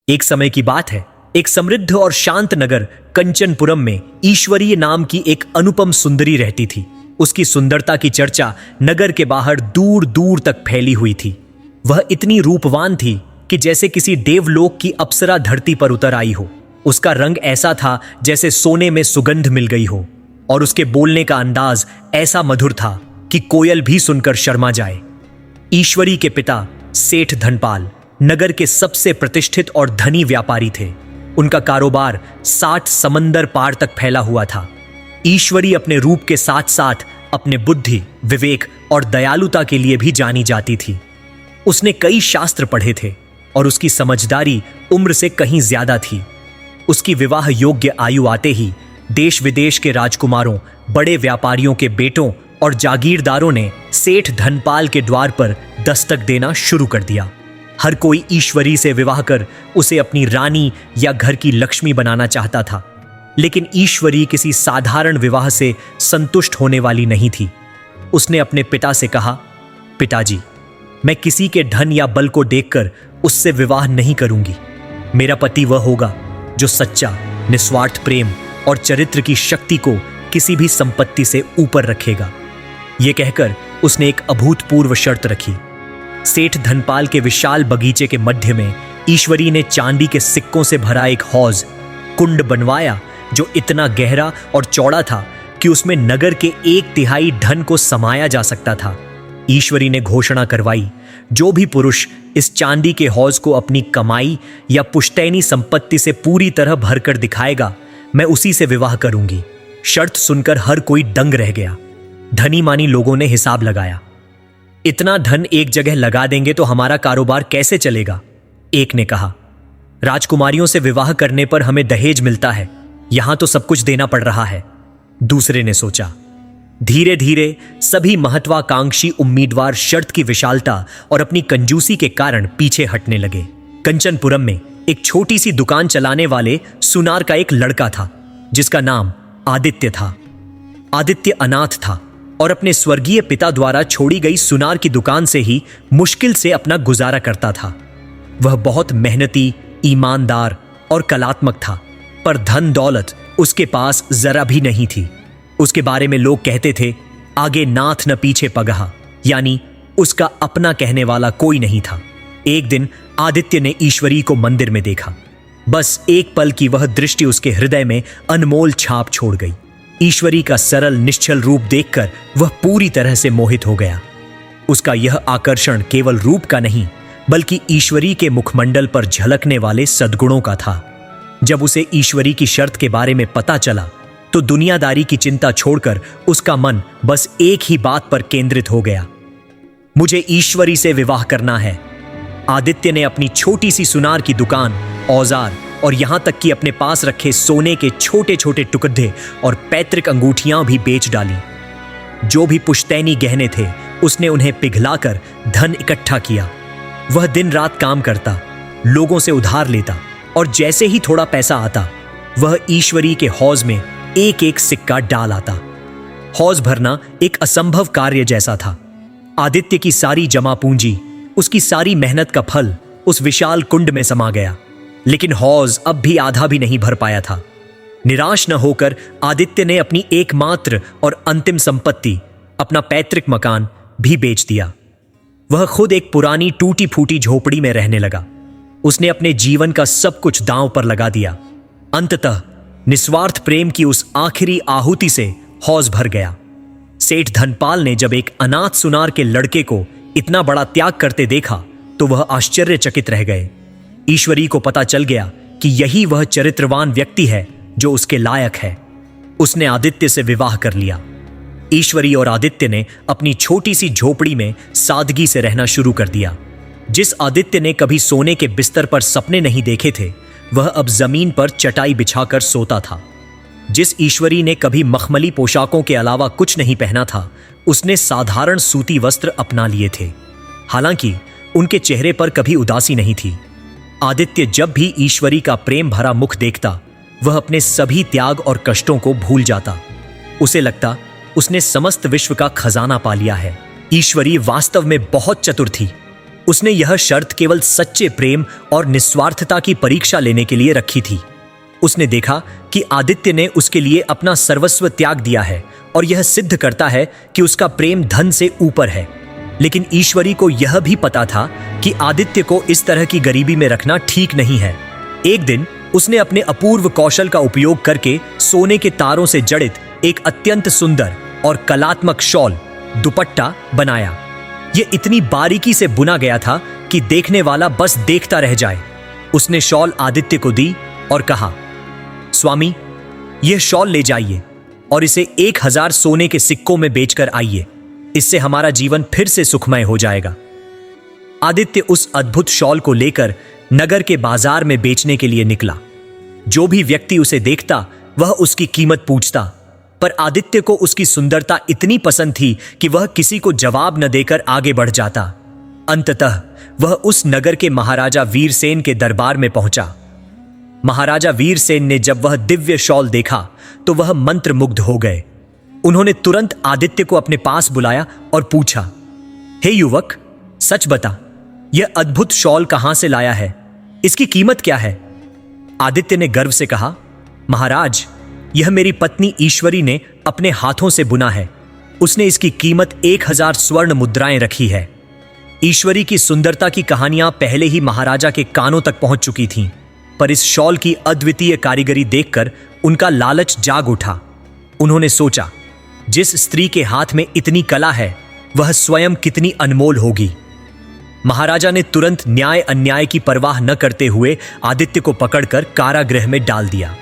एक समय की बात है, एक समृद्ध और शांत नगर कंचनपुरम में ईश्वरीय नाम की एक अनुपम सुंदरी रहती थी। उसकी सुंदरता की चर्चा नगर के बाहर दूर दूर तक फैली हुई थी। वह इतनी रूपवान थी कि जैसे किसी देवलोक की अप्सरा धरती पर उतर आई हो। उसका रंग ऐसा था जैसे सोने में सुगंध मिल गई हो, और उसके बोलने का अंदाज ऐसा मधुर था कि कोयल भी सुनकर शर्मा जाए। ईश्वरी के पिता सेठ धनपाल नगर के सबसे प्रतिष्ठित और धनी व्यापारी थे। उनका कारोबार 60 समंदर पार तक फैला हुआ था। ईश्वरी अपने रूप के साथ साथ अपने बुद्धि, विवेक और दयालुता के लिए भी जानी जाती थी। उसने कई शास्त्र पढ़े थे और उसकी समझदारी उम्र से कहीं ज्यादा थी। उसकी विवाह योग्य आयु आते ही देश विदेश के राजकुमारों, बड़े व्यापारियों के बेटों और जागीरदारों ने सेठ धनपाल के द्वार पर दस्तक देना शुरू कर दिया। हर कोई ईश्वरी से विवाह कर उसे अपनी रानी या घर की लक्ष्मी बनाना चाहता था, लेकिन ईश्वरी किसी साधारण विवाह से संतुष्ट होने वाली नहीं थी। उसने अपने पिता से कहा, पिताजी, मैं किसी के धन या बल को देखकर उससे विवाह नहीं करूंगी। मेरा पति वह होगा जो सच्चा, निस्वार्थ प्रेम और चरित्र की शक्ति को किसी भी संपत्ति से ऊपर रखेगा। यह कहकर उसने एक अभूतपूर्व शर्त रखी। सेठ धनपाल के विशाल बगीचे के मध्य में ईश्वरी ने चांदी के सिक्कों से भरा एक हौज, कुंड बनवाया जो इतना गहरा और चौड़ा था कि उसमें नगर के 1/3 धन को समाया जा सकता था। ईश्वरी ने घोषणा करवाई, जो भी पुरुष इस चांदी के हौज को अपनी कमाई या पुश्तैनी संपत्ति से पूरी तरह भरकर दिखाएगा, मैं उसी से विवाह करूंगी। शर्त सुनकर हर कोई दंग रह गया। धनी मानी लोगों ने हिसाब लगाया। इतना धन एक जगह लगा देंगे तो हमारा कारोबार कैसे चलेगा? एक ने कहा, राजकुमारियों से विवाह करने पर हमें दहेज मिलता है, यहां तो सब कुछ देना पड़ रहा है। दूसरे ने सोचा। धीरे धीरे सभी महत्वाकांक्षी उम्मीदवार शर्त की विशालता और अपनी कंजूसी के कारण पीछे हटने लगे। कंचनपुरम में एक छोटी सी दुकान चलाने वाले सुनार का एक लड़का था, जिसका नाम आदित्य था। आदित्य अनाथ था और अपने स्वर्गीय पिता द्वारा छोड़ी गई सुनार की दुकान से ही मुश्किल से अपना गुजारा करता था। वह बहुत मेहनती, ईमानदार और कलात्मक था, पर धन दौलत उसके पास जरा भी नहीं थी। उसके बारे में लोग कहते थे, आगे नाथ न पीछे पगहा, यानी उसका अपना कहने वाला कोई नहीं था। एक दिन आदित्य ने ईश्वरी को मंदिर में देखा। बस एक पल की वह दृष्टि उसके हृदय में अनमोल छाप छोड़ गई। ईश्वरी का सरल निश्चल रूप देखकर वह पूरी तरह से मोहित हो गया। उसका यह आकर्षण केवल रूप का नहीं, बल्कि ईश्वरी के मुखमंडल पर झलकने वाले सद्गुणों का था। जब उसे ईश्वरी की शर्त के बारे में पता चला तो दुनियादारी की चिंता छोड़कर उसका मन बस एक ही बात पर केंद्रित हो गया, मुझे ईश्वरी से विवाह करना है। आदित्य ने अपनी छोटी सी सुनार की दुकान, औजार और यहां तक कि अपने पास रखे सोने के छोटे छोटे टुकड़े और पैतृक अंगूठियां भी बेच डाली। जो भी पुश्तैनी गहने थे उसने उन्हें पिघलाकर धन इकट्ठा किया। वह दिन रात काम करता, लोगों से उधार लेता, और जैसे ही थोड़ा पैसा आता वह ईश्वरी के हौज में एक एक सिक्का डाल आता। हौज भरना एक असंभव कार्य जैसा था। आदित्य की सारी जमा पूंजी, उसकी सारी मेहनत का फल उस विशाल कुंड में समा गया, लेकिन हौज अब भी आधा भी नहीं भर पाया था। निराश न होकर आदित्य ने अपनी एकमात्र और अंतिम संपत्ति, अपना पैतृक मकान भी बेच दिया। वह खुद एक पुरानी टूटी फूटी झोपड़ी में रहने लगा। उसने अपने जीवन का सब कुछ दांव पर लगा दिया। अंततः निस्वार्थ प्रेम की उस आखिरी आहुति से हौज भर गया। सेठ धनपाल ने जब एक अनाथ सुनार के लड़के को इतना बड़ा त्याग करते देखा तो वह आश्चर्यचकित रह गए। ईश्वरी को पता चल गया कि यही वह चरित्रवान व्यक्ति है जो उसके लायक है। उसने आदित्य से विवाह कर लिया। ईश्वरी और आदित्य ने अपनी छोटी सी झोपड़ी में सादगी से रहना शुरू कर दिया। जिस आदित्य ने कभी सोने के बिस्तर पर सपने नहीं देखे थे, वह अब जमीन पर चटाई बिछाकर सोता था। जिस ईश्वरी ने कभी मखमली पोशाकों के अलावा कुछ नहीं पहना था, उसने साधारण सूती वस्त्र अपना लिए थे। हालांकि उनके चेहरे पर कभी उदासी नहीं थी। आदित्य जब भी ईश्वरी का प्रेम भरा मुख देखता, वह अपने सभी त्याग और कष्टों को भूल जाता। उसे लगता उसने समस्त विश्व का खजाना पा लिया है। ईश्वरी वास्तव में बहुत चतुर थी। उसने यह शर्त केवल सच्चे प्रेम और निस्वार्थता की परीक्षा लेने के लिए रखी थी। उसने देखा कि आदित्य ने उसके लिए अपना सर्वस्व त्याग दिया है और यह सिद्ध करता है कि उसका प्रेम धन से ऊपर है। लेकिन ईश्वरी को यह भी पता था कि आदित्य को इस तरह की गरीबी में रखना ठीक नहीं है। एक दिन उसने अपने अपूर्व कौशल का उपयोग करके सोने के तारों से जड़ित एक अत्यंत सुंदर और कलात्मक शॉल दुपट्टा बनाया। यह इतनी बारीकी से बुना गया था कि देखने वाला बस देखता रह जाए। उसने शॉल आदित्य को दी और कहा, स्वामी, यह शॉल ले जाइए और इसे 1000 सोने के सिक्कों में बेचकर आइए। इससे हमारा जीवन फिर से सुखमय हो जाएगा। आदित्य उस अद्भुत शॉल को लेकर नगर के बाजार में बेचने के लिए निकला। जो भी व्यक्ति उसे देखता वह उसकी कीमत पूछता, पर आदित्य को उसकी सुंदरता इतनी पसंद थी कि वह किसी को जवाब न देकर आगे बढ़ जाता। अंततः वह उस नगर के महाराजा वीरसेन के दरबार में पहुंचा। महाराजा वीरसेन ने जब वह दिव्य शॉल देखा तो वह मंत्रमुग्ध हो गए। उन्होंने तुरंत आदित्य को अपने पास बुलाया और पूछा, हे युवक, सच बता, यह अद्भुत शॉल कहां से लाया है? इसकी कीमत क्या है? आदित्य ने गर्व से कहा, महाराज, यह मेरी पत्नी ईश्वरी ने अपने हाथों से बुना है। उसने इसकी कीमत 1000 स्वर्ण मुद्राएं रखी है। ईश्वरी की सुंदरता की कहानियां पहले ही महाराजा के कानों तक पहुंच चुकी थीं, पर इस शॉल की अद्वितीय कारीगरी देखकर उनका लालच जाग उठा। उन्होंने सोचा, जिस स्त्री के हाथ में इतनी कला है वह स्वयं कितनी अनमोल होगी। महाराजा ने तुरंत न्याय अन्याय की परवाह न करते हुए आदित्य को पकड़कर कारागृह में डाल दिया।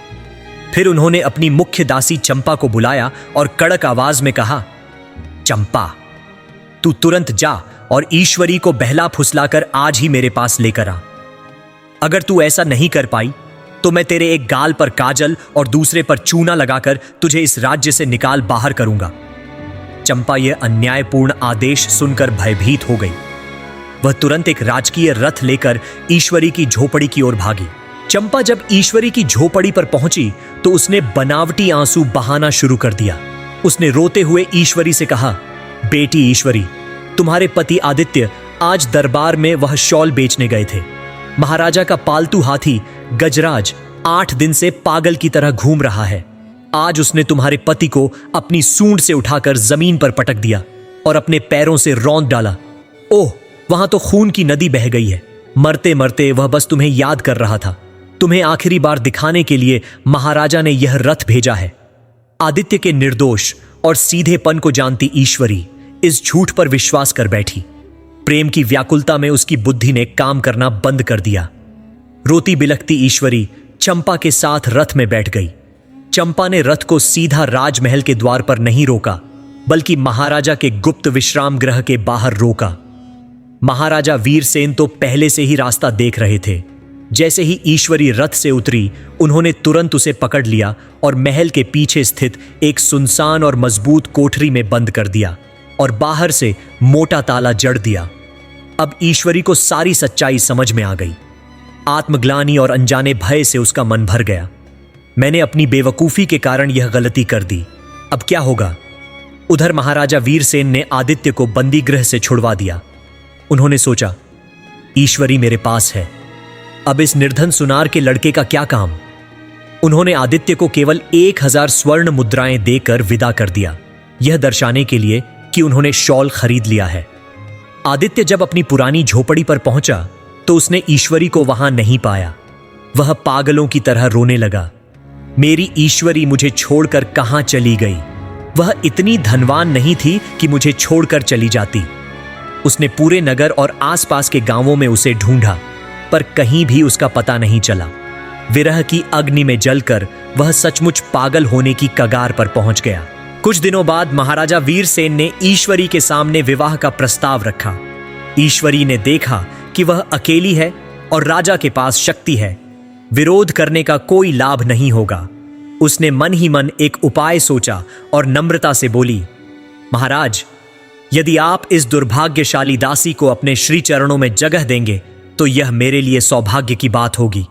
फिर उन्होंने अपनी मुख्य दासी चंपा को बुलाया और कड़क आवाज में कहा, चंपा, तू तुरंत जा और ईश्वरी को बहला फुसलाकर आज ही मेरे पास लेकर आ। अगर तू ऐसा नहीं कर पाई तो मैं तेरे एक गाल पर काजल और दूसरे पर चूना लगाकर तुझे इस राज्य से निकाल बाहर करूंगा। चंपा यह अन्यायपूर्ण आदेश सुनकर भयभीत हो गई। वह तुरंत एक राजकीय रथ लेकर ईश्वरी की झोपड़ी की ओर भागी। चंपा जब ईश्वरी की झोपड़ी पर पहुंची तो उसने बनावटी आंसू बहाना शुरू कर दिया। उसने रोते हुए ईश्वरी से कहा, बेटी ईश्वरी, तुम्हारे पति आदित्य आज दरबार में वह शॉल बेचने गए थे। महाराजा का पालतू हाथी गजराज 8 दिन से पागल की तरह घूम रहा है। आज उसने तुम्हारे पति को अपनी सूंड से उठाकर जमीन पर पटक दिया और अपने पैरों से रौंद डाला। ओह, वहां तो खून की नदी बह गई है। मरते मरते वह बस तुम्हें याद कर रहा था। तुम्हें आखिरी बार दिखाने के लिए महाराजा ने यह रथ भेजा है। आदित्य के निर्दोष और सीधेपन को जानती ईश्वरी इस झूठ पर विश्वास कर बैठी। प्रेम की व्याकुलता में उसकी बुद्धि ने काम करना बंद कर दिया। रोती बिलखती ईश्वरी चंपा के साथ रथ में बैठ गई। चंपा ने रथ को सीधा राजमहल के द्वार पर नहीं रोका, बल्कि महाराजा के गुप्त विश्राम गृह के बाहर रोका। महाराजा वीरसेन तो पहले से ही रास्ता देख रहे थे। जैसे ही ईश्वरी रथ से उतरी, उन्होंने तुरंत उसे पकड़ लिया और महल के पीछे स्थित एक सुनसान और मजबूत कोठरी में बंद कर दिया और बाहर से मोटा ताला जड़ दिया। अब ईश्वरी को सारी सच्चाई समझ में आ गई। आत्मग्लानि और अनजाने भय से उसका मन भर गया। मैंने अपनी बेवकूफी के कारण यह गलती कर दी, अब क्या होगा? उधर महाराजा वीरसेन ने आदित्य को बंदी गृह से छुड़वा दिया। उन्होंने सोचा, ईश्वरी मेरे पास है, अब इस निर्धन सुनार के लड़के का क्या काम? उन्होंने आदित्य को केवल 1000 स्वर्ण मुद्राएं देकर विदा कर दिया, यह दर्शाने के लिए कि उन्होंने शॉल खरीद लिया है। आदित्य जब अपनी पुरानी झोपड़ी पर पहुंचा तो उसने ईश्वरी को वहां नहीं पाया। वह पागलों की तरह रोने लगा, मेरी ईश्वरी मुझे छोड़कर कहां चली गई? वह इतनी धनवान नहीं थी कि मुझे छोड़कर चली जाती। उसने पूरे नगर और आसपास के गांवों में उसे ढूंढा, पर कहीं भी उसका पता नहीं चला। विरह की अग्नि में जलकर वह सचमुच पागल होने की कगार पर पहुंच गया। कुछ दिनों बाद महाराजा वीरसेन ने ईश्वरी के सामने विवाह का प्रस्ताव रखा। ईश्वरी ने देखा कि वह अकेली है और राजा के पास शक्ति है। विरोध करने का कोई लाभ नहीं होगा। उसने मन ही मन एक उपाय सोचा और नम्रता से बोली, महाराज, यदि आप इस दुर्भाग्यशाली दासी को अपने श्री चरणों में जगह देंगे तो यह मेरे लिए सौभाग्य की बात होगी।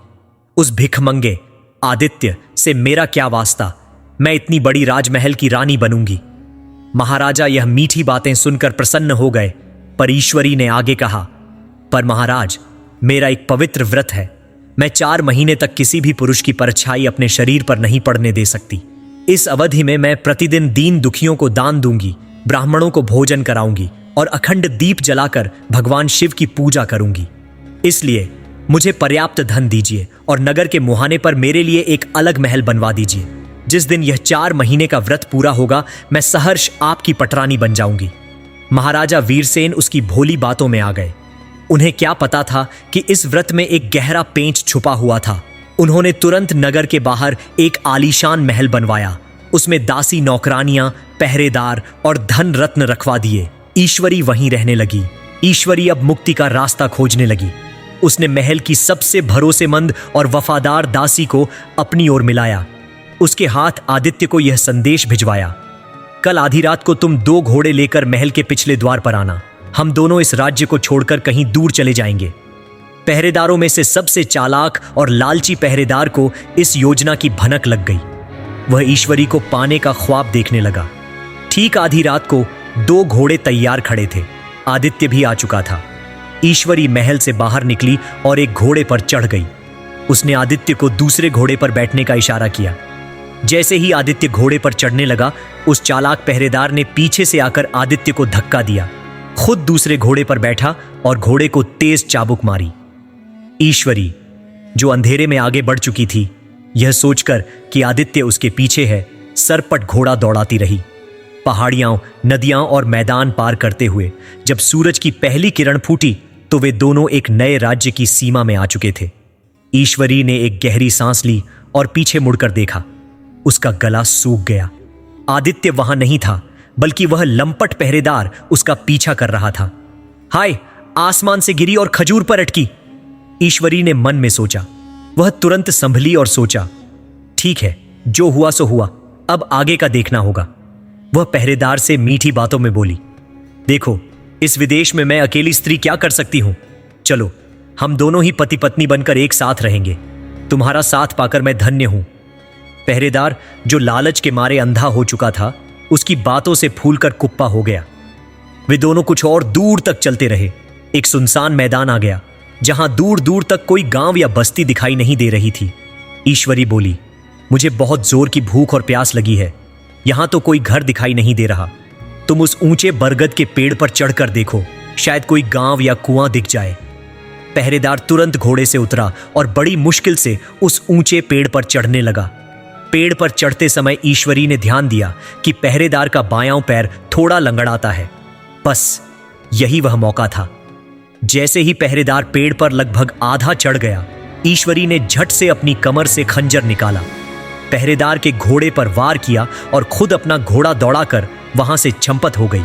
उस भिखमंगे आदित्य से मेरा क्या वास्ता? मैं इतनी बड़ी राजमहल की रानी बनूंगी। महाराजा यह मीठी बातें सुनकर प्रसन्न हो गए, पर ईश्वरी ने आगे कहा, पर महाराज, मेरा एक पवित्र व्रत है। मैं 4 महीने तक किसी भी पुरुष की परछाई अपने शरीर पर नहीं पड़ने दे सकती। इस अवधि में मैं प्रतिदिन दीन दुखियों को दान दूंगी, ब्राह्मणों को भोजन कराऊंगी और अखंड दीप जलाकर भगवान शिव की पूजा करूंगी। इसलिए मुझे पर्याप्त धन दीजिए और नगर के मुहाने पर मेरे लिए एक अलग महल बनवा दीजिए। जिस दिन यह 4 महीने का व्रत पूरा होगा, मैं सहर्ष आपकी पटरानी बन जाऊंगी। महाराजा वीरसेन उसकी भोली बातों में आ गए। उन्हें क्या पता था कि इस व्रत में एक गहरा पेंच छुपा हुआ था। उन्होंने तुरंत नगर के बाहर एक आलीशान महल बनवाया। उसमें दासी नौकरानियां, पहरेदार और धन रत्न रखवा दिए। ईश्वरी वहीं रहने लगी। ईश्वरी अब मुक्ति का रास्ता खोजने लगी। उसने महल की सबसे भरोसेमंद और वफादार दासी को अपनी ओर मिलाया। उसके हाथ आदित्य को यह संदेश भिजवाया, कल आधी रात को तुम 2 घोड़े लेकर महल के पिछले द्वार पर आना। हम दोनों इस राज्य को छोड़कर कहीं दूर चले जाएंगे। पहरेदारों में से सबसे चालाक और लालची पहरेदार को इस योजना की भनक लग गई। वह ईश्वरी को पाने का ख्वाब देखने लगा। ठीक आधी रात को 2 घोड़े तैयार खड़े थे। आदित्य भी आ चुका था। ईश्वरी महल से बाहर निकली और एक घोड़े पर चढ़ गई। उसने आदित्य को दूसरे घोड़े पर बैठने का इशारा किया। जैसे ही आदित्य घोड़े पर चढ़ने लगा, उस चालाक पहरेदार ने पीछे से आकर आदित्य को धक्का दिया, खुद दूसरे घोड़े पर बैठा और घोड़े को तेज चाबुक मारी। ईश्वरी, जो अंधेरे में आगे बढ़ चुकी थी, यह सोचकर कि आदित्य उसके पीछे है, सरपट घोड़ा दौड़ाती रही। पहाड़ियां, नदियां और मैदान पार करते हुए जब सूरज की पहली किरण फूटी तो वे दोनों एक नए राज्य की सीमा में आ चुके थे। ईश्वरी ने एक गहरी सांस ली और पीछे मुड़कर देखा। उसका गला सूख गया। आदित्य वहां नहीं था, बल्कि वह लंपट पहरेदार उसका पीछा कर रहा था। हाय, आसमान से गिरी और खजूर पर अटकी, ईश्वरी ने मन में सोचा। वह तुरंत संभली और सोचा, ठीक है, जो हुआ सो हुआ, अब आगे का देखना होगा। वह पहरेदार से मीठी बातों में बोली, देखो, इस विदेश में मैं अकेली स्त्री क्या कर सकती हूं। चलो, हम दोनों ही पति पत्नी बनकर एक साथ रहेंगे। तुम्हारा साथ पाकर मैं धन्य हूं। पहरेदार, जो लालच के मारे अंधा हो चुका था, उसकी बातों से फूलकर कुप्पा हो गया। वे दोनों कुछ और दूर तक चलते रहे। एक सुनसान मैदान आ गया, जहां दूर दूर तक कोई गांव या बस्ती दिखाई नहीं दे रही थी। ईश्वरी बोली, मुझे बहुत जोर की भूख और प्यास लगी है। यहां तो कोई घर दिखाई नहीं दे रहा। तुम उस ऊंचे बरगद के पेड़ पर चढ़कर देखो, शायद कोई गांव या कुआं दिख जाए। पहरेदार तुरंत घोड़े से उतरा और बड़ी मुश्किल से उस ऊंचे पेड़ पर चढ़ने लगा। पेड़ पर चढ़ते समय ईश्वरी ने ध्यान दिया कि पहरेदार का बायां पैर थोड़ा लंगड़ाता है। बस यही वह मौका था। जैसे ही पहरेदार पेड़ पर लगभग आधा चढ़ गया, ईश्वरी ने झट से अपनी कमर से खंजर निकाला, पहरेदार के घोड़े पर वार किया और खुद अपना घोड़ा दौड़ाकर वहां से चंपत हो गई।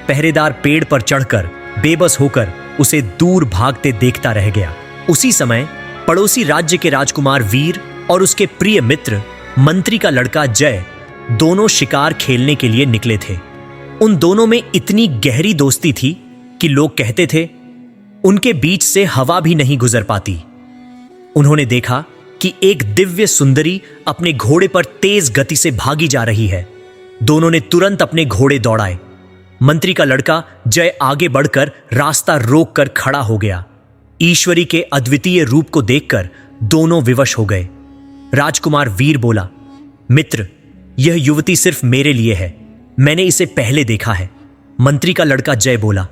पहरेदार पेड़ पर चढ़कर बेबस होकर उसे दूर भागते देखता रह गया। उसी समय पड़ोसी राज्य के राजकुमार वीर और उसके प्रिय मित्र मंत्री का लड़का जय दोनों शिकार खेलने के लिए निकले थे। उन दोनों में इतनी गहरी दोस्ती थी कि लोग कहते थे उनके बीच से हवा भी नहीं गुजर पाती। उन्होंने देखा कि एक दिव्य सुंदरी अपने घोड़े पर तेज गति से भागी जा रही है। दोनों ने तुरंत अपने घोड़े दौड़ाए। मंत्री का लड़का जय आगे बढ़कर रास्ता रोककर खड़ा हो गया। ईश्वरी के अद्वितीय रूप को देखकर दोनों विवश हो गए। राजकुमार वीर बोला, मित्र, यह युवती सिर्फ मेरे लिए है। मैंने इसे पहले देखा है। मंत्री का लड़का जय बोला,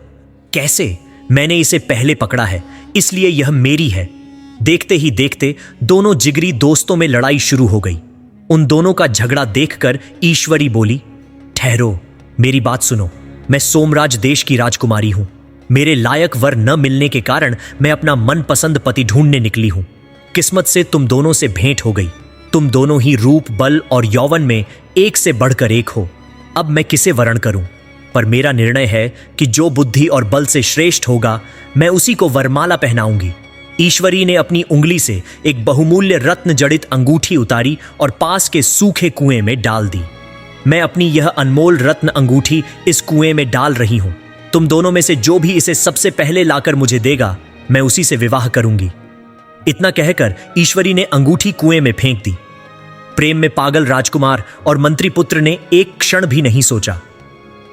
कैसे? मैंने इसे पहले पकड़ा है, इसलिए यह मेरी है। देखते ही देखते दोनों जिगरी दोस्तों में लड़ाई शुरू हो गई। उन दोनों का झगड़ा देखकर ईश्वरी बोली, ठहरो, मेरी बात सुनो। मैं सोमराज देश की राजकुमारी हूं। मेरे लायक वर न मिलने के कारण मैं अपना मनपसंद पति ढूंढने निकली हूं। किस्मत से तुम दोनों से भेंट हो गई। तुम दोनों ही रूप, बल और यौवन में एक से बढ़कर एक हो। अब मैं किसे वरण करूं? पर मेरा निर्णय है कि जो बुद्धि और बल से श्रेष्ठ होगा, मैं उसी को वरमाला पहनाऊंगी। ईश्वरी ने अपनी उंगली से एक बहुमूल्य रत्न जड़ित अंगूठी उतारी और पास के सूखे कुएं में डाल दी। मैं अपनी यह अनमोल रत्न अंगूठी इस कुएं में डाल रही हूं। तुम दोनों में से जो भी इसे सबसे पहले लाकर मुझे देगा, मैं उसी से विवाह करूंगी। इतना कहकर ईश्वरी ने अंगूठी कुएं में फेंक दी। प्रेम में पागल राजकुमार और मंत्री पुत्र ने एक क्षण भी नहीं सोचा।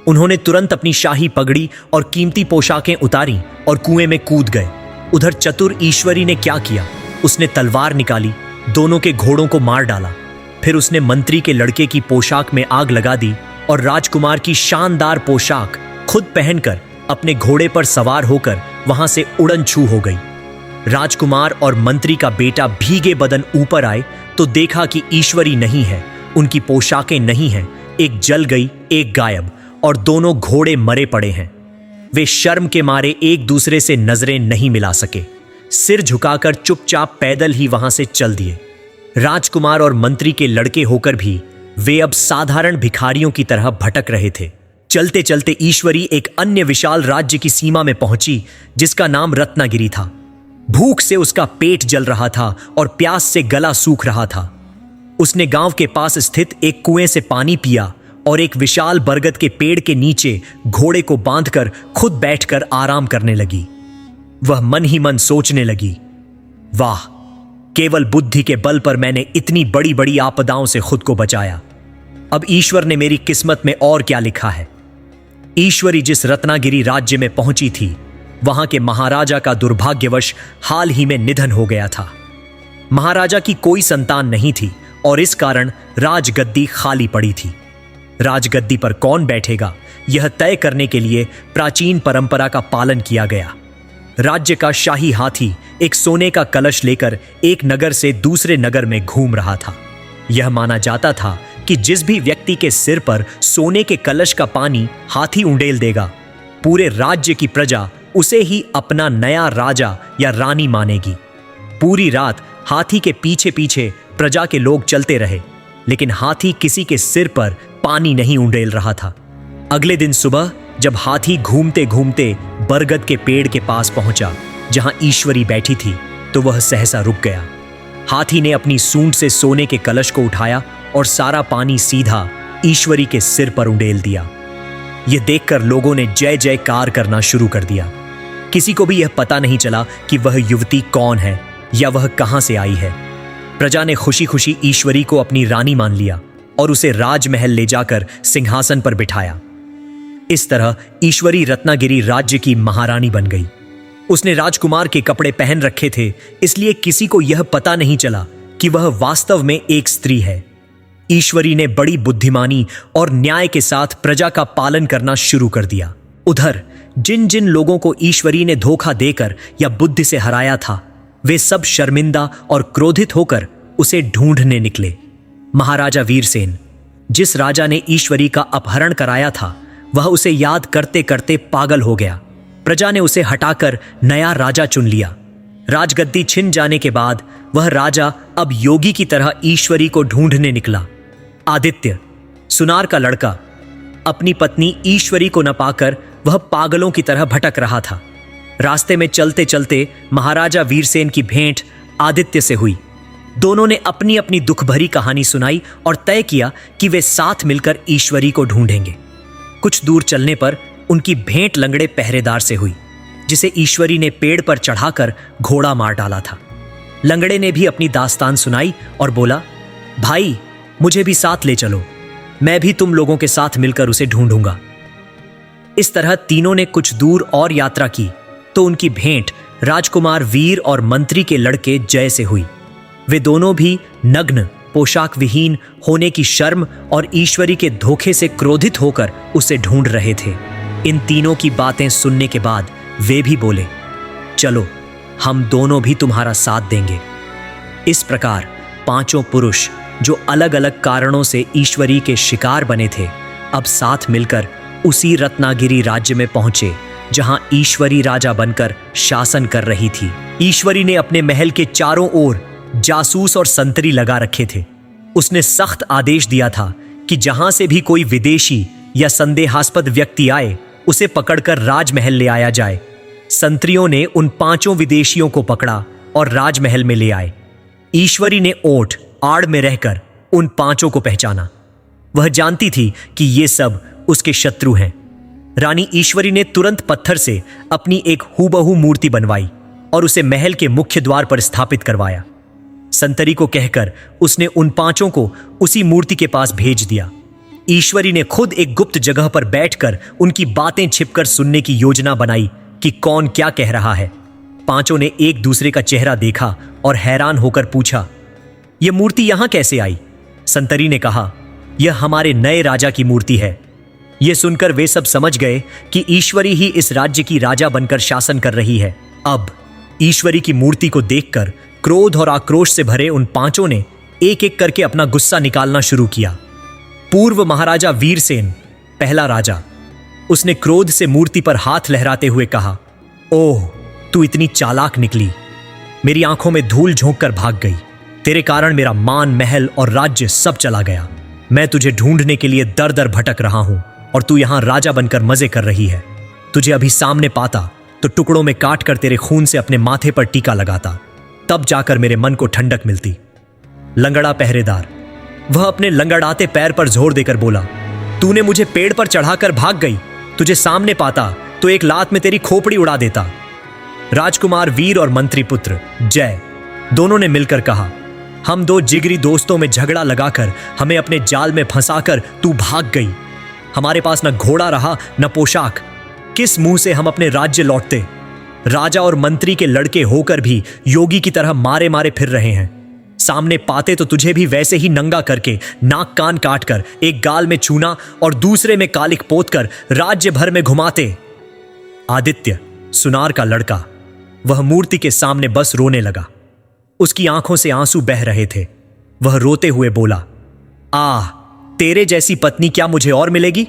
उन्होंने तुरंत अपनी शाही पगड़ी और कीमती पोशाकें उतारी और कुएं में कूद गए। उधर चतुर ईश्वरी ने क्या किया, उसने तलवार निकाली, दोनों के घोड़ों को मार डाला। फिर उसने मंत्री के लड़के की पोशाक में आग लगा दी और राजकुमार की शानदार पोशाक खुद पहनकर अपने घोड़े पर सवार होकर वहां से उड़न छू हो गई। राजकुमार और मंत्री का बेटा भीगे बदन ऊपर आए तो देखा कि ईश्वरी नहीं है, उनकी पोशाकें नहीं हैं, एक जल गई, एक गायब, और दोनों घोड़े मरे पड़े हैं। वे शर्म के मारे एक दूसरे से नजरें नहीं मिला सके, सिर झुकाकर चुपचाप पैदल ही वहां से चल दिए। राजकुमार और मंत्री के लड़के होकर भी वे अब साधारण भिखारियों की तरह भटक रहे थे। चलते चलते ईश्वरी एक अन्य विशाल राज्य की सीमा में पहुंची जिसका नाम रत्नागिरी था। भूख से उसका पेट जल रहा था और प्यास से गला सूख रहा था। उसने गांव के पास स्थित एक कुएं से पानी पिया और एक विशाल बरगद के पेड़ के नीचे घोड़े को बांधकर खुद बैठकर आराम करने लगी। वह मन ही मन सोचने लगी, वाह, केवल बुद्धि के बल पर मैंने इतनी बड़ी बड़ी आपदाओं से खुद को बचाया। अब ईश्वर ने मेरी किस्मत में और क्या लिखा है। ईश्वरी जिस रत्नागिरी राज्य में पहुंची थी, वहां के महाराजा का दुर्भाग्यवश हाल ही में निधन हो गया था। महाराजा की कोई संतान नहीं थी और इस कारण राजगद्दी खाली पड़ी थी। राजगद्दी पर कौन बैठेगा, यह तय करने के लिए प्राचीन परंपरा का पालन किया गया। राज्य का शाही हाथी एक सोने का कलश लेकर एक नगर से दूसरे नगर में घूम रहा था। यह माना जाता था कि जिस भी व्यक्ति के सिर पर सोने के कलश का पानी हाथी उंडेल देगा, पूरे राज्य की प्रजा उसे ही अपना नया राजा या रानी मानेगी। पूरी रात हाथी के पीछे पीछे प्रजा के लोग चलते रहे, लेकिन हाथी किसी के सिर पर पानी नहीं उंडेल रहा था। अगले दिन सुबह जब हाथी घूमते घूमते बरगद के पेड़ के पास पहुंचा जहां ईश्वरी बैठी थी, तो वह सहसा रुक गया। हाथी ने अपनी सूंड से सोने के कलश को उठाया और सारा पानी सीधा ईश्वरी के सिर पर उंडेल दिया। यह देखकर लोगों ने जय जयकार करना शुरू कर दिया। किसी को भी यह पता नहीं चला कि वह युवती कौन है या वह कहां से आई है। प्रजा ने खुशी खुशी ईश्वरी को अपनी रानी मान लिया और उसे राजमहल ले जाकर सिंहासन पर बिठाया। इस तरह ईश्वरी रत्नागिरी राज्य की महारानी बन गई। उसने राजकुमार के कपड़े पहन रखे थे, इसलिए किसी को यह पता नहीं चला कि वह वास्तव में एक स्त्री है। ईश्वरी ने बड़ी बुद्धिमानी और न्याय के साथ प्रजा का पालन करना शुरू कर दिया। उधर जिन जिन लोगों को ईश्वरी ने धोखा देकर या बुद्धि से हराया था, वे सब शर्मिंदा और क्रोधित होकर उसे ढूंढने निकले। महाराजा वीरसेन, जिस राजा ने ईश्वरी का अपहरण कराया था, वह उसे याद करते करते पागल हो गया। प्रजा ने उसे हटाकर नया राजा चुन लिया। राजगद्दी छिन जाने के बाद वह राजा अब योगी की तरह ईश्वरी को ढूंढने निकला। आदित्य, सुनार का लड़का, अपनी पत्नी ईश्वरी को न पाकर वह पागलों की तरह भटक रहा था। रास्ते में चलते चलते महाराजा वीरसेन की भेंट आदित्य से हुई। दोनों ने अपनी अपनी दुख भरी कहानी सुनाई और तय किया कि वे साथ मिलकर ईश्वरी को ढूंढेंगे। कुछ दूर चलने पर उनकी भेंट लंगड़े पहरेदार से हुई, जिसे ईश्वरी ने पेड़ पर चढ़ाकर घोड़ा मार डाला था। लंगड़े ने भी अपनी दास्तान सुनाई और बोला, भाई, मुझे भी साथ ले चलो, मैं भी तुम लोगों के साथ मिलकर उसे ढूंढूंगा। इस तरह तीनों ने कुछ दूर और यात्रा की तो उनकी भेंट राजकुमार वीर और मंत्री के लड़के जय से हुई। वे दोनों भी नग्न, पोशाक विहीन होने की शर्म और ईश्वरी के धोखे से क्रोधित होकर उसे ढूंढ रहे थे। इन तीनों की बातें सुनने के बाद वे भी बोले, चलो, हम दोनों भी तुम्हारा साथ देंगे। इस प्रकार पांचों पुरुष जो अलग अलग कारणों से ईश्वरी के शिकार बने थे, अब साथ मिलकर उसी रत्नागिरी राज्य में पहुंचे जहां ईश्वरी राजा बनकर शासन कर रही थी। ईश्वरी ने अपने महल के चारों ओर जासूस और संतरी लगा रखे थे। उसने सख्त आदेश दिया था कि जहां से भी कोई विदेशी या संदेहास्पद व्यक्ति आए, उसे पकड़कर राजमहल ले आया जाए। संतरियों ने उन पांचों विदेशियों को पकड़ा और राजमहल में ले आए। ईश्वरी ने ओट आड़ में रहकर उन पांचों को पहचाना। वह जानती थी कि ये सब उसके शत्रु हैं। रानी ईश्वरी ने तुरंत पत्थर से अपनी एक हूबहू मूर्ति बनवाई और उसे महल के मुख्य द्वार पर स्थापित करवाया। संतरी को कहकर उसने उन पांचों को उसी मूर्ति के पास भेज दिया। ईश्वरी ने खुद एक गुप्त जगह पर बैठकर उनकी बातें छिपकर सुनने की योजना बनाई कि कौन क्या कह रहा है। पांचों ने एक दूसरे का चेहरा देखा और हैरान होकर पूछा, यह मूर्ति यहां कैसे आई? संतरी ने कहा, यह हमारे नए राजा की मूर्ति है। यह सुनकर वे सब समझ गए कि ईश्वरी ही इस राज्य की राजा बनकर शासन कर रही है। अब ईश्वरी की मूर्ति को देखकर क्रोध और आक्रोश से भरे उन पांचों ने एक एक करके अपना गुस्सा निकालना शुरू किया। पूर्व महाराजा वीरसेन, पहला राजा, उसने क्रोध से मूर्ति पर हाथ लहराते हुए कहा, ओह, तू इतनी चालाक निकली। मेरी आंखों में धूल झोंक कर भाग गई। तेरे कारण मेरा मान, महल और राज्य सब चला गया। मैं तुझे ढूंढने के लिए दर दर भटक रहा हूं और तू यहां राजा बनकर मजे कर रही है। तुझे अभी सामने पाता तो टुकड़ों में काट कर तेरे खून से अपने माथे पर टीका लगाता, तब जाकर मेरे मन को ठंडक मिलती। लंगड़ा पहरेदार, वह अपने लंगड़ाते पैर पर जोर देकर बोला, तूने मुझे पेड़ पर चढ़ाकर भाग गई। तुझे सामने पाता तो एक लात में तेरी खोपड़ी उड़ा देता। राजकुमार वीर और मंत्री पुत्र जय दोनों ने मिलकर कहा, हम दो जिगरी दोस्तों में झगड़ा लगाकर हमें अपने जाल में फंसाकर तू भाग गई। हमारे पास न घोड़ा रहा न पोशाक। किस मुंह से हम अपने राज्य लौटते? राजा और मंत्री के लड़के होकर भी योगी की तरह मारे मारे फिर रहे हैं। सामने पाते तो तुझे भी वैसे ही नंगा करके नाक कान काट कर एक गाल में चूना और दूसरे में कालिक पोत कर राज्य भर में घुमाते। आदित्य, सुनार का लड़का, वह मूर्ति के सामने बस रोने लगा। उसकी आंखों से आंसू बह रहे थे। वह रोते हुए बोला, तेरे जैसी पत्नी क्या मुझे और मिलेगी?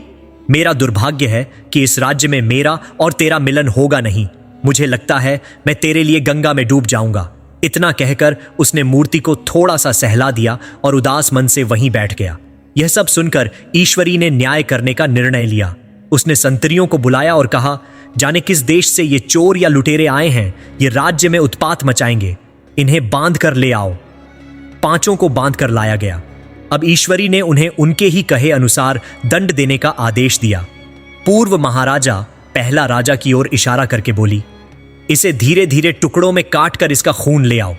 मेरा दुर्भाग्य है कि इस राज्य में मेरा और तेरा मिलन होगा नहीं। मुझे लगता है मैं तेरे लिए गंगा में डूब जाऊंगा। इतना कहकर उसने मूर्ति को थोड़ा सा सहला दिया और उदास मन से वहीं बैठ गया। यह सब सुनकर ईश्वरी ने न्याय करने का निर्णय लिया। उसने संतरियों को बुलाया और कहा, जाने किस देश से ये चोर या लुटेरे आए हैं, ये राज्य में उत्पात मचाएंगे। इन्हें बांध कर ले आओ। पांचों को बांध कर लाया गया। अब ईश्वरी ने उन्हें उनके ही कहे अनुसार दंड देने का आदेश दिया। पूर्व महाराजा पहला राजा की ओर इशारा करके बोली, इसे धीरे धीरे टुकड़ों में काट कर इसका खून ले आओ।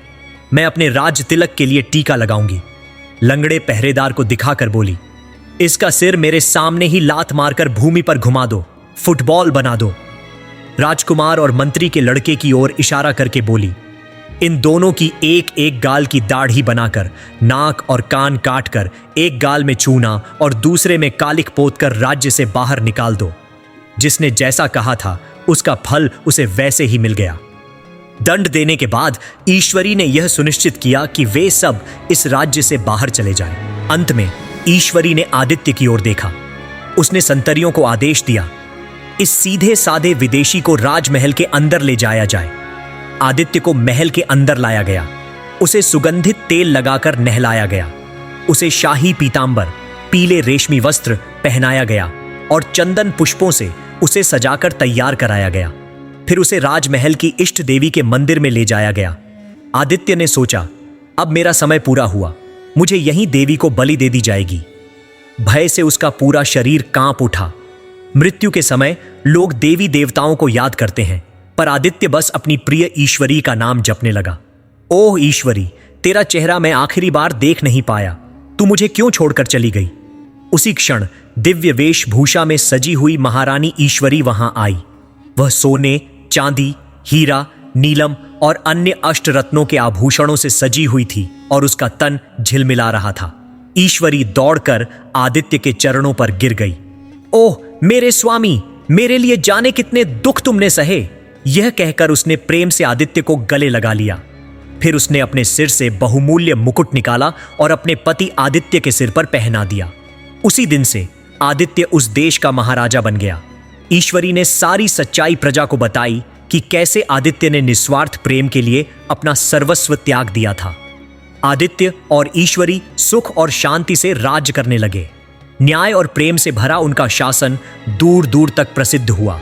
मैं अपने राज तिलक के लिए टीका लगाऊंगी। लंगड़े पहरेदार को दिखाकर बोली, इसका सिर मेरे सामने ही लात मारकर भूमि पर घुमा दो, फुटबॉल बना दो। राजकुमार और मंत्री के लड़के की ओर इशारा करके बोली, इन दोनों की एक एक गाल की दाढ़ी बनाकर, नाक और कान काटकर, एक गाल में चूना और दूसरे में कालिक पोत कर राज्य से बाहर निकाल दो। जिसने जैसा कहा था उसका फल उसे वैसे ही मिल गया। दंड देने के बाद ईश्वरी ने यह सुनिश्चित किया कि वे सब इस राज्य से बाहर चले जाएं। अंत में ईश्वरी ने आदित्य की ओर देखा। उसने संतरियों को आदेश दिया, इस सीधे साधे विदेशी को राजमहल के अंदर ले जाया जाए। आदित्य को महल के अंदर लाया गया। उसे सुगंधित तेल लगाकर नहलाया गया। उसे शाही पीतांबर, पीले रेशमी वस्त्र पहनाया गया और चंदन पुष्पों से उसे सजाकर तैयार कराया गया। फिर उसे राजमहल की इष्ट देवी के मंदिर में ले जाया गया। आदित्य ने सोचा, अब मेरा समय पूरा हुआ, मुझे यहीं देवी को बलि दे दी जाएगी। भय से उसका पूरा शरीर कांप उठा। मृत्यु के समय लोग देवी देवताओं को याद करते हैं, पर आदित्य बस अपनी प्रिय ईश्वरी का नाम जपने लगा। ओह ईश्वरी, तेरा चेहरा मैं आखिरी बार देख नहीं पाया। तू मुझे क्यों छोड़कर चली गई? उसी क्षण दिव्य वेशभूषा में सजी हुई महारानी ईश्वरी वहां आई। वह सोने, चांदी, हीरा, नीलम और अन्य अष्टरत्नों के आभूषणों से सजी हुई थी और उसका तन झिलमिला रहा था। ईश्वरी दौड़कर आदित्य के चरणों पर गिर गई। ओह मेरे स्वामी, मेरे लिए जाने कितने दुख तुमने सहे। यह कहकर उसने प्रेम से आदित्य को गले लगा लिया। फिर उसने अपने सिर से बहुमूल्य मुकुट निकाला और अपने पति आदित्य के सिर पर पहना दिया। उसी दिन से आदित्य उस देश का महाराजा बन गया। ईश्वरी ने सारी सच्चाई प्रजा को बताई कि कैसे आदित्य ने निस्वार्थ प्रेम के लिए अपना सर्वस्व त्याग दिया था। आदित्य और ईश्वरी सुख और शांति से राज्य करने लगे। न्याय और प्रेम से भरा उनका शासन दूर दूर तक प्रसिद्ध हुआ।